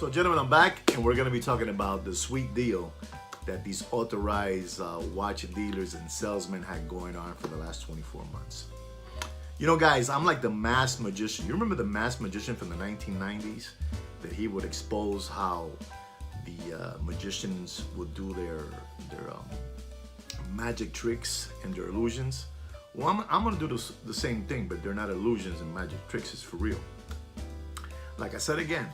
So gentlemen, I'm back and we're gonna be talking about the sweet deal that these authorized watch dealers and salesmen had going on for the last 24 months. You know guys, I'm like the masked magician. You remember the masked magician from the 1990s? That he would expose how the magicians would do their magic tricks and their illusions. Well, I'm gonna do the same thing, but they're not illusions and magic tricks, it's for real. Like I said again,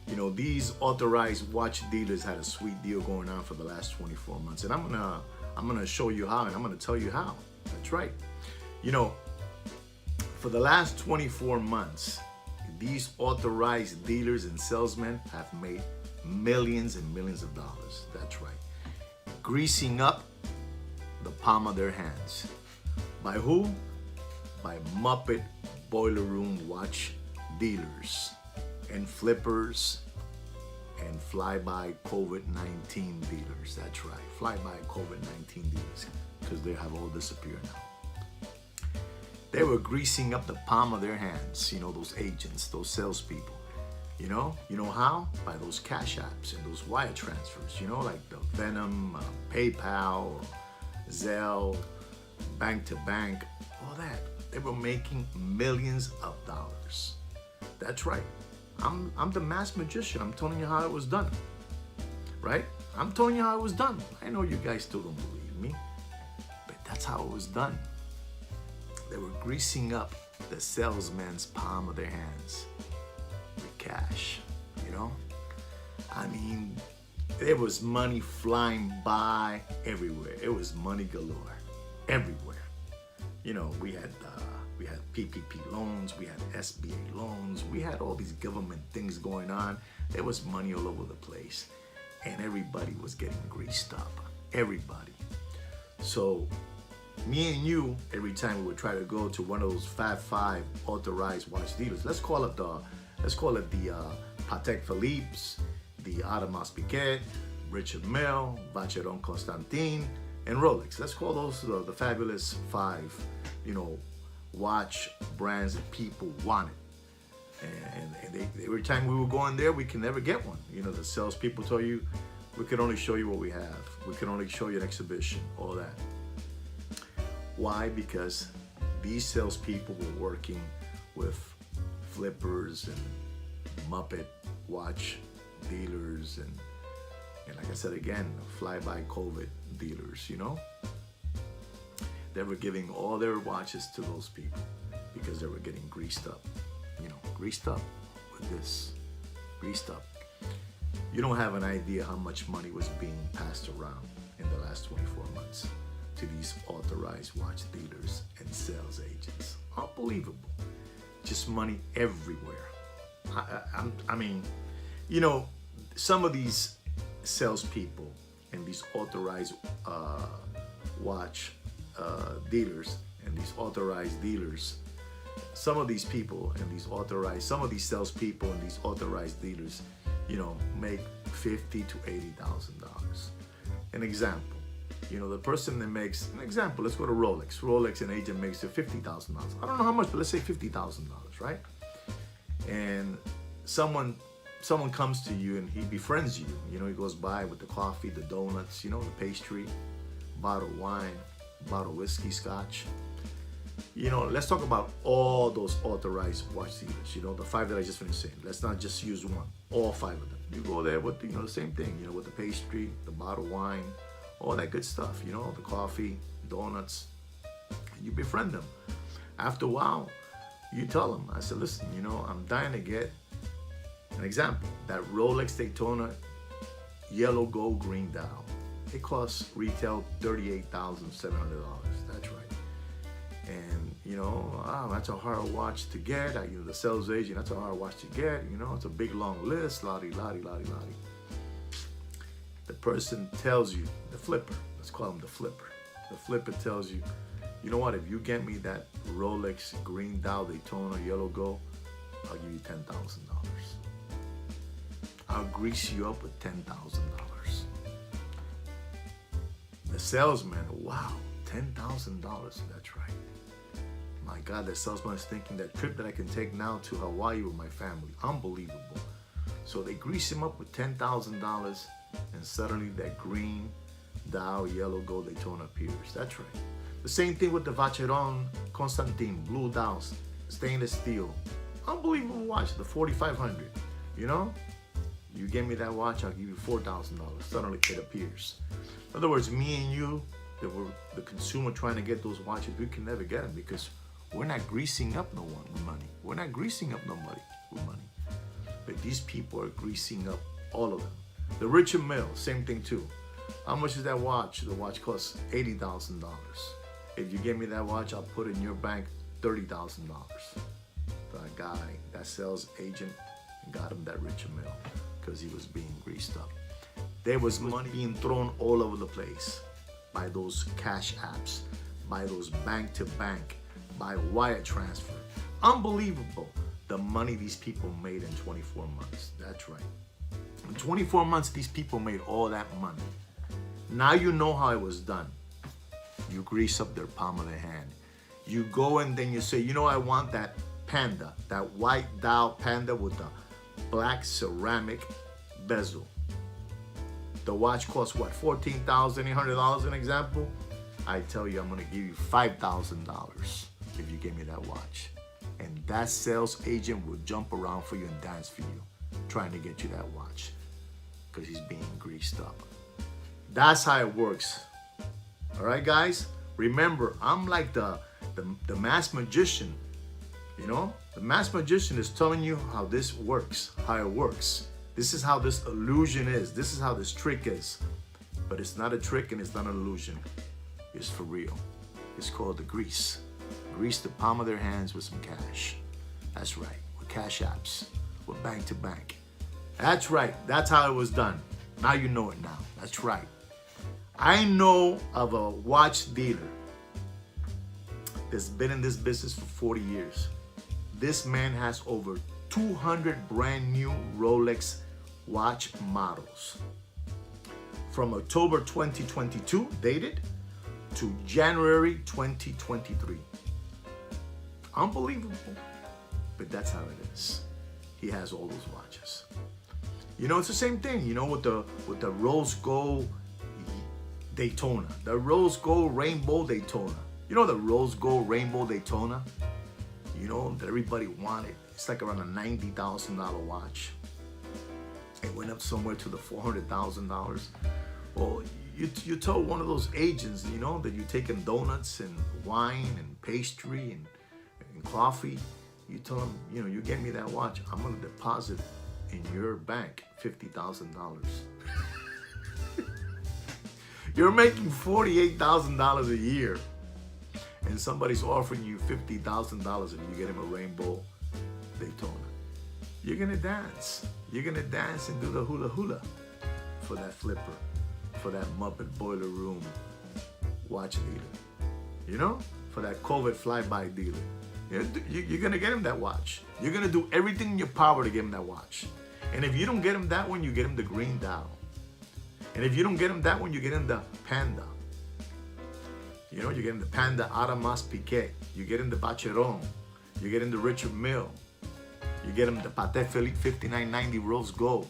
you know, these authorized watch dealers had a sweet deal going on for the last 24 months. And I'm gonna show you how, and I'm gonna tell you how. That's right. You know, for the last 24 months, these authorized dealers and salesmen have made millions and millions of dollars. That's right. Greasing up the palm of their hands. By who? By Muppet boiler room watch dealers and flippers and fly-by COVID-19 dealers. That's right, fly-by COVID-19 dealers, because they have all disappeared now. They were greasing up the palm of their hands, you know, those agents, those salespeople. You know how? By those cash apps and those wire transfers, you know, like the Venom, PayPal, Zelle, bank to bank, all that. They were making millions of dollars. That's right. I'm the masked magician. I'm telling you how it was done, right? I'm telling you how it was done. I know you guys still don't believe me, but that's how it was done. They were greasing up the salesman's palm of their hands with cash, you know? I mean, there was money flying by everywhere. It was money galore, everywhere. You know, we had PPP loans, we had SBA loans, we had all these government things going on. There was money all over the place, and everybody was getting greased up. Everybody. So me and you, every time we would try to go to one of those Fab Five authorized watch dealers, let's call it the Patek Philippe's, the Audemars Piguet, Richard Mille, Vacheron Constantin, and Rolex. Let's call those the fabulous five, you know, watch brands that people wanted. And every time we were going there, we can never get one. You know, the salespeople tell you, we can only show you what we have. We can only show you an exhibition, all that. Why? Because these salespeople were working with flippers and Muppet watch dealers and like I said again, fly-by COVID dealers, you know? They were giving all their watches to those people because they were getting greased up, you know, greased up with this, greased up. You don't have an idea how much money was being passed around in the last 24 months to these authorized watch dealers and sales agents. Unbelievable. Just money everywhere. I mean, you know, some of these salespeople and these authorized watch dealers and these authorized dealers, some of these people and these authorized, some of these salespeople and these authorized dealers, you know, make $50,000 to $80,000. An example, you know, the person that makes, an example, let's go to Rolex. Rolex, an agent makes $50,000. I don't know how much, but let's say $50,000, right? And someone comes to you and he befriends you. You know, he goes by with the coffee, the donuts, you know, the pastry, bottle of wine, bottle of whiskey, scotch. You know, let's talk about all those authorized watch dealers. You know, the five that I just finished saying. Let's not just use one. All five of them. You go there with, you know, the same thing. You know, with the pastry, the bottle of wine, all that good stuff. You know, the coffee, donuts. And you befriend them. After a while, you tell them. I said, listen, you know, I'm dying to get an example. That Rolex Daytona yellow gold green dial. It costs retail $38,700. That's right. And you know, that's a hard watch to get. You know, the sales agent, that's a hard watch to get. You know, it's a big long list. Lottie. The person tells you, the flipper. Let's call him the flipper. The flipper tells you, you know what? If you get me that Rolex green dial Daytona yellow gold, I'll give you $10,000. I'll grease you up with $10,000. The salesman, wow, $10,000, that's right. My God, the salesman is thinking that trip that I can take now to Hawaii with my family, unbelievable. So they grease him up with $10,000, and suddenly that green dial, yellow gold Daytona appears. That's right. The same thing with the Vacheron Constantin, blue dials, stainless steel. Unbelievable watch, the 4500. You know, you give me that watch, I'll give you $4,000. Suddenly it appears. In other words, me and you, that were the consumer trying to get those watches, we can never get them because we're not greasing up no one with money. We're not greasing up nobody with money. But these people are greasing up all of them. The Richard Mille, same thing too. How much is that watch? The watch costs $80,000. If you give me that watch, I'll put in your bank $30,000. That guy, that sales agent, got him that Richard Mille because he was being greased up. There was money being thrown all over the place by those cash apps, by those bank to bank, by wire transfer. Unbelievable the money these people made in 24 months. That's right. In 24 months, these people made all that money. Now you know how it was done. You grease up their palm of their hand. You go and then you say, you know, I want that Panda, that white dial Panda with the black ceramic bezel. The watch costs what, $14,800 an example? I tell you, I'm gonna give you $5,000 if you give me that watch. And that sales agent will jump around for you and dance for you, trying to get you that watch, because he's being greased up. That's how it works. All right, guys? Remember, I'm like the masked magician. You know, the masked magician is telling you how this works, how it works. This is how this illusion is. This is how this trick is. But it's not a trick and it's not an illusion. It's for real. It's called the grease. Grease the palm of their hands with some cash. That's right, with cash apps, with bank to bank. That's right, that's how it was done. Now you know it now, that's right. I know of a watch dealer that's been in this business for 40 years. This man has over 200 brand new Rolex watch models. From October 2022, dated, to January 2023. Unbelievable, but that's how it is. He has all those watches. You know, it's the same thing, you know, with the rose gold Daytona, the rose gold rainbow Daytona. You know the rose gold rainbow Daytona? You know, that everybody wanted. It's like around a $90,000 watch. It went up somewhere to the $400,000. Well, you tell one of those agents, you know, that you're taking donuts and wine and pastry and coffee. You tell them, you know, you get me that watch, I'm gonna deposit in your bank $50,000. You're making $48,000 a year, and somebody's offering you $50,000 if you get him a rainbow Daytona. You're gonna dance. You're gonna dance and do the hula hula for that flipper, for that Muppet Boiler Room watch dealer. You know, for that COVID flyby dealer. You're gonna get him that watch. You're gonna do everything in your power to get him that watch. And if you don't get him that one, you get him the green dial. And if you don't get him that one, you get him the Panda. You know, you get him the Panda Aramas Piquet. You get him the Vacheron. You get him the Richard Mille. You get him the Patek Philippe 5990 Rose Gold.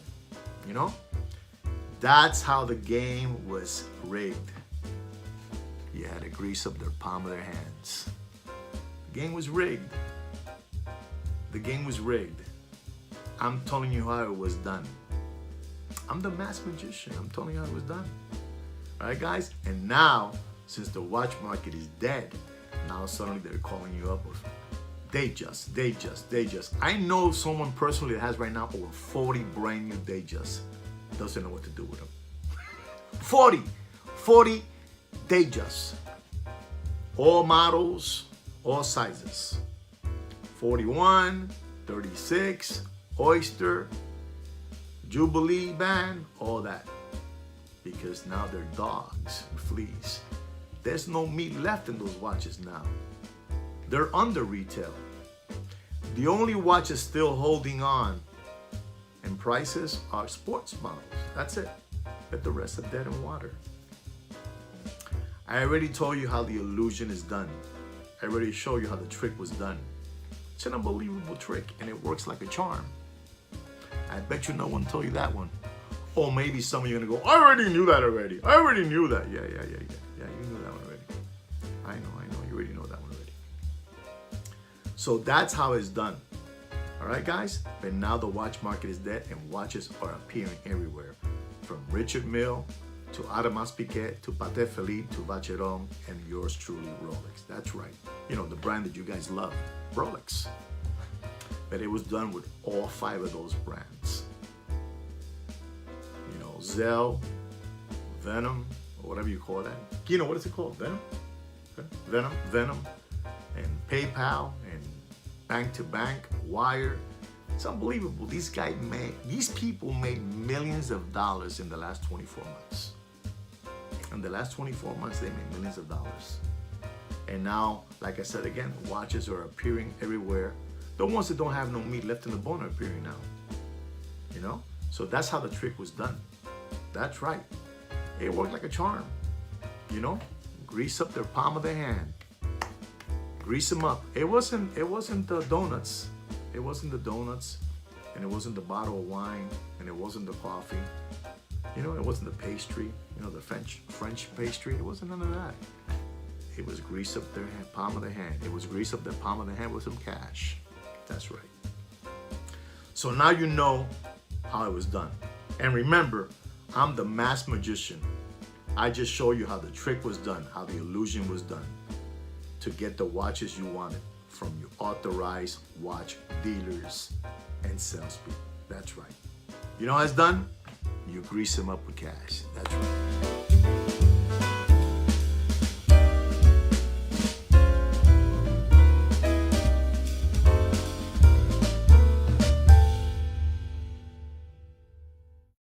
You know? That's how the game was rigged. You had to grease up their palm of their hands. The game was rigged. The game was rigged. I'm telling you how it was done. I'm the masked magician. I'm telling you how it was done. All right, guys? And now, since the watch market is dead, now suddenly they're calling you up with Datejust. I know someone personally that has right now over 40 brand new Datejust. Doesn't know what to do with them. 40 Datejust. All models, all sizes. 41, 36, Oyster, Jubilee band, all that. Because now they're dogs, fleas. There's no meat left in those watches now. They're under retail. The only watches still holding on in prices are sports models. That's it. But the rest are dead in water. I already told you how the illusion is done. I already showed you how the trick was done. It's an unbelievable trick and it works like a charm. I bet you no one told you that one. Or maybe some of you are gonna go, I already knew that already. I already knew that. Yeah, you knew that one already. I know, you already know that one already. So that's how it's done. All right, guys? But now the watch market is dead and watches are appearing everywhere. From Richard Mille to Audemars Piguet to Patek Philippe to Vacheron and yours truly, Rolex. That's right. You know, the brand that you guys love, Rolex. But it was done with all 5 of those brands. You know, Zell, Venom, or whatever you call that. You know, what is it called? Venom? Venom, and PayPal, and bank to bank, Wire. It's unbelievable. These people made millions of dollars in the last 24 months. In the last 24 months, they made millions of dollars. And now, like I said again, watches are appearing everywhere. The ones that don't have no meat left in the bone are appearing now. You know? So that's how the trick was done. That's right. It worked like a charm. You know? Grease up their palm of their hand. Grease them up. It wasn't the donuts. It wasn't the donuts, and it wasn't the bottle of wine, and it wasn't the coffee. You know, it wasn't the pastry. You know, the French pastry. It wasn't none of that. It was grease up their palm of the hand. It was grease up their palm of the hand with some cash. That's right. So now you know how it was done. And remember, I'm the mass magician. I just show you how the trick was done, how the illusion was done to get the watches you wanted from your authorized watch dealers and salespeople. That's right. You know how it's done? You grease them up with cash. That's right.